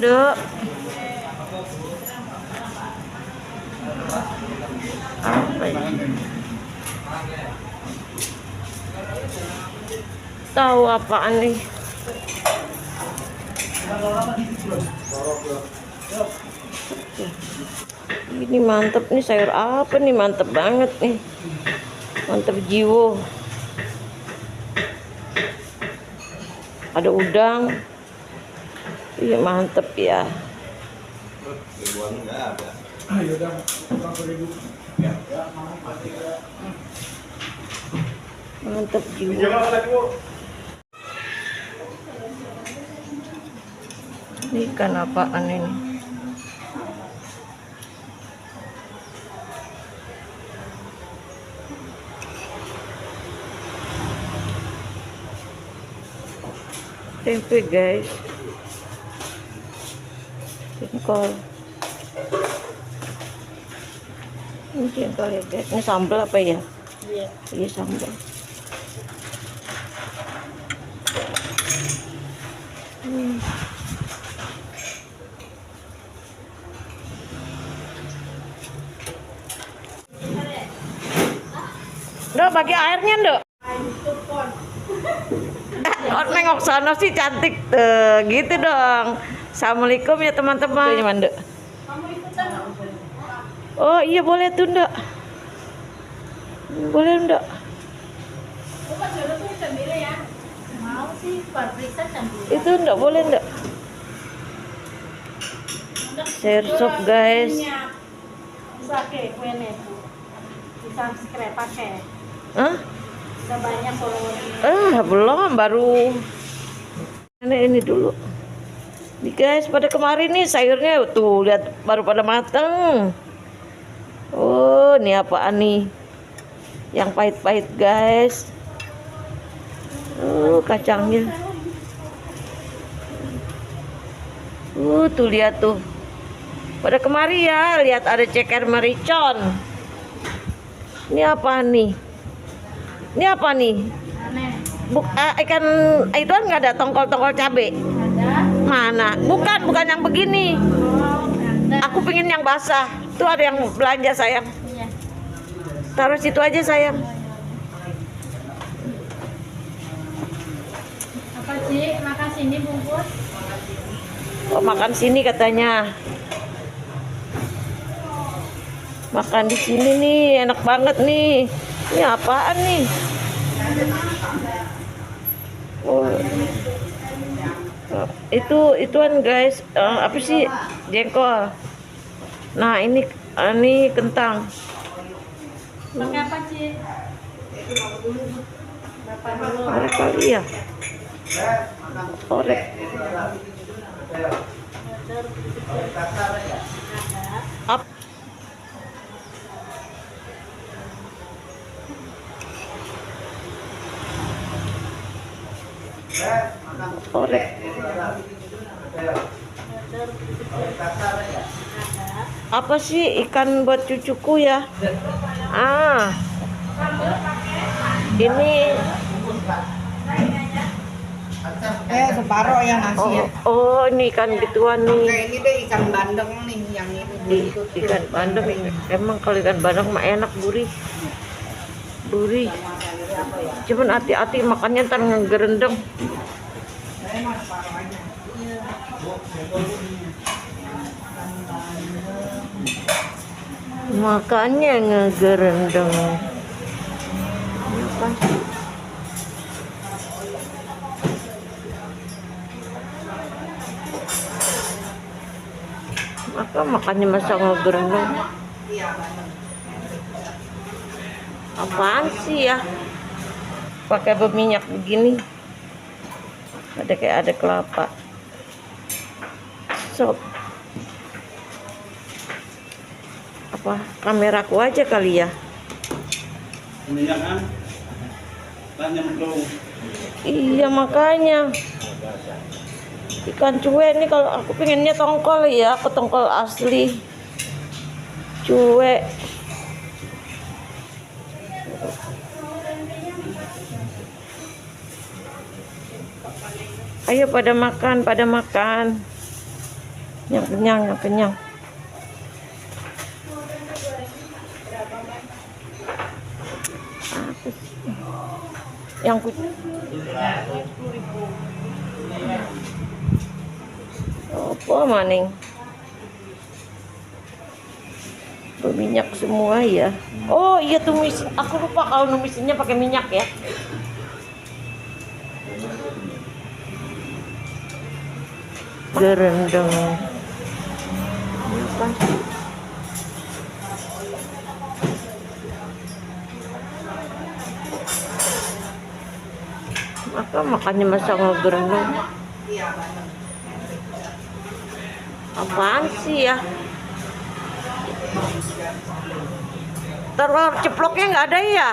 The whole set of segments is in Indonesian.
Dek. Apa ini? Tahu apaan nih? Ini mantep nih, sayur apa nih, mantep banget nih, mantep jiwo. Ada udang, iya mantep ya. Mantep jiwo. Ini ikan apaan ini? Tempe guys, jengkol. Ini jengkol ya guys. Ini sambal apa ya? Iya. Iya sambal. Dok, bagi airnya dok. Oh, nengok sana sih cantik tuh, gitu dong. Assalamualaikum ya teman-teman. Dok. Oh iya boleh tuh dok. Boleh dok. Itu enggak boleh enggak? Share shop guys. Pakai kuenya itu. Bisa subscribe pakai. Hah? Udah banyak followernya. Belum, baru. Ini dulu. Nih guys, pada kemarin nih sayurnya tuh lihat baru pada mateng. Oh, ini apaan nih? Yang pahit-pahit guys. Kacangnya. Tuh lihat tuh. Pada kemari ya, lihat ada ceker mericon. Ini apa nih? Ini apa nih? Ikan itu kan nggak ada tongkol-tongkol cabe. Ada. Mana? Bukan yang begini. Aku pengen yang basah. Tuh ada yang belanja sayang. Iya. Taruh situ aja sayang. Apa sih? Makan sini bungkus. Oh, makan sini katanya. Makan di sini nih, enak banget nih. Ini apaan nih? Oh, ituan guys, apa sih? Jengkol. Nah ini kentang. Pakai apa sih? Berapa dulu? Orek kali ya. Orek. Up. Orek. Apa sih ikan buat cucuku ya? Ini separuh ya nasi ya. Oh, ini ikan gituan nih. Kayak ini deh ikan bandeng nih yang ini. Ikan bandeng emang kalau ikan bandeng mah enak, gurih. Cuman hati-hati makannya ntar ngegerendeng. Makannya ngegerendeng. Apa sih? Makannya masa ngegerendeng. Apaan sih ya? Pakai berminyak begini. Ada kayak ada kelapa. Sop. Apa kameraku aja kali ya? Minyak kan? Tanya dong. Iya makanya. Ikan cuek nih kalau aku pengennya tongkol ya, aku tongkol asli. Cuek. Ayo pada makan, pada makan. Yang kenyang, yang kenyang. Apa sih? Yang apa maning? Berminyak semua ya. Oh iya tumis. Aku lupa kalau numisinnya pakai minyak ya. Gerendeng. Apa sih? Maka makannya masa ngegerendeng. Apaan sih ya? Telur ceploknya nggak ada ya?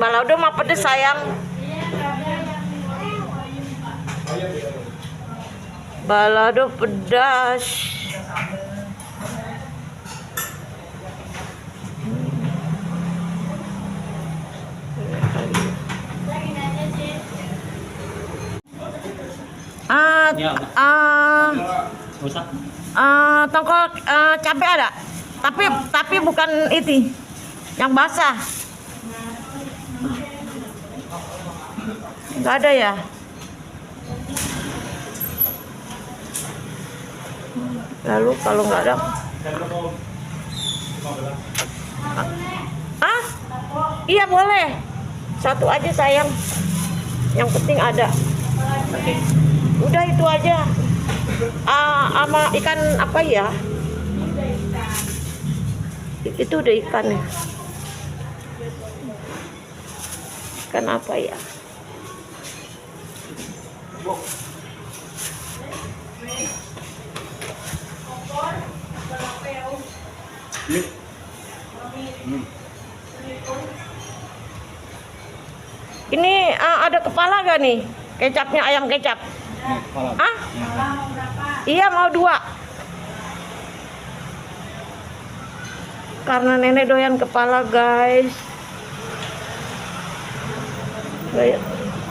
Balado mah pedes sayang. Balado pedas. Tongkol cabai ada, tapi bukan itu, yang basah. Nggak ada ya? Lalu kalau nggak ada, iya boleh, satu aja sayang. Yang penting ada. Udah itu aja. Sama ikan apa ya? Itu udah ikan ya. Ikan apa ya? Ini ada kepala gak nih? Kecapnya ayam kecap. Iya mau 2. Karena nenek doyan kepala guys.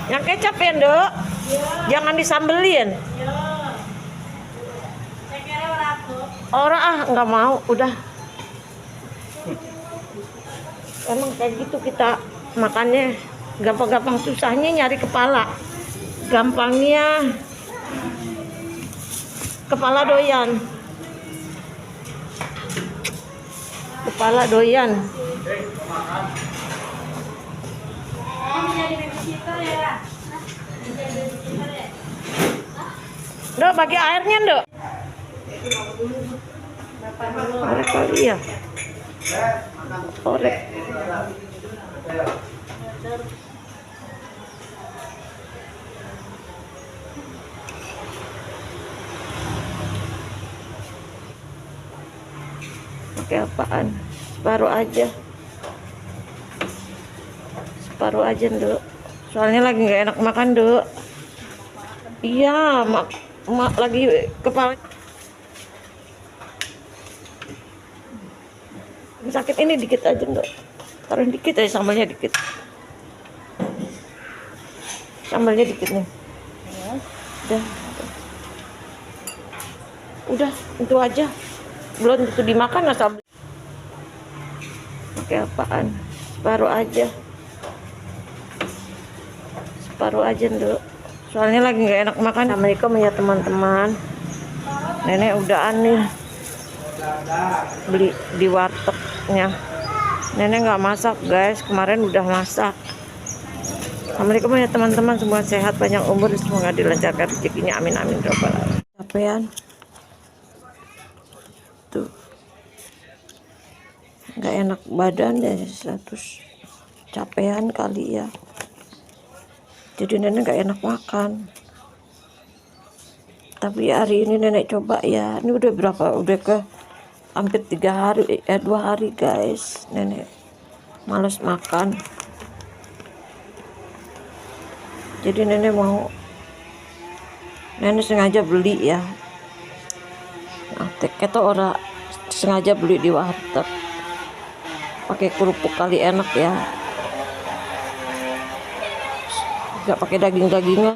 Yang kecap ya Nduk? Jangan disambelin. Orang nggak mau, udah. Emang kayak gitu kita makannya gampang-gampang, susahnya nyari kepala. Gampangnya kepala doyan. Kepala doyan. Nduk, bagi airnya Nduk. Orek kali ya. Orek. Pakai apaan? Separuh aja. Separuh aja Nduk. Soalnya lagi nggak enak makan Nduk. Iya, mak lagi kepala sakit. Ini dikit aja Nduk. Taruh dikit aja, sambalnya dikit. Sambalnya dikit nih. Udah itu aja. Belum tentu dimakan asal. Pakai apaan? Separuh aja. Separuh aja Nduk. Soalnya lagi nggak enak makan. Assalamualaikum ya teman-teman. Nenek udah aneh beli di wartegnya. Nenek nggak masak guys, kemarin udah masak. Assalamualaikum ya teman-teman, semua sehat, panjang umur, semoga dilancarkan rezekinya, amin amin robbal alamin. Capean tuh, nggak enak badan ya, 100 capean kali ya. Jadi nenek nggak enak makan. Tapi hari ini nenek coba ya. Ini udah berapa? Udah ke hampir 3 hari, 2 hari guys. Nenek males makan. Jadi nenek sengaja beli ya. Nah, kita orang sengaja beli di warteg. Pakai kerupuk kali enak ya. Nggak pakai daging-dagingan.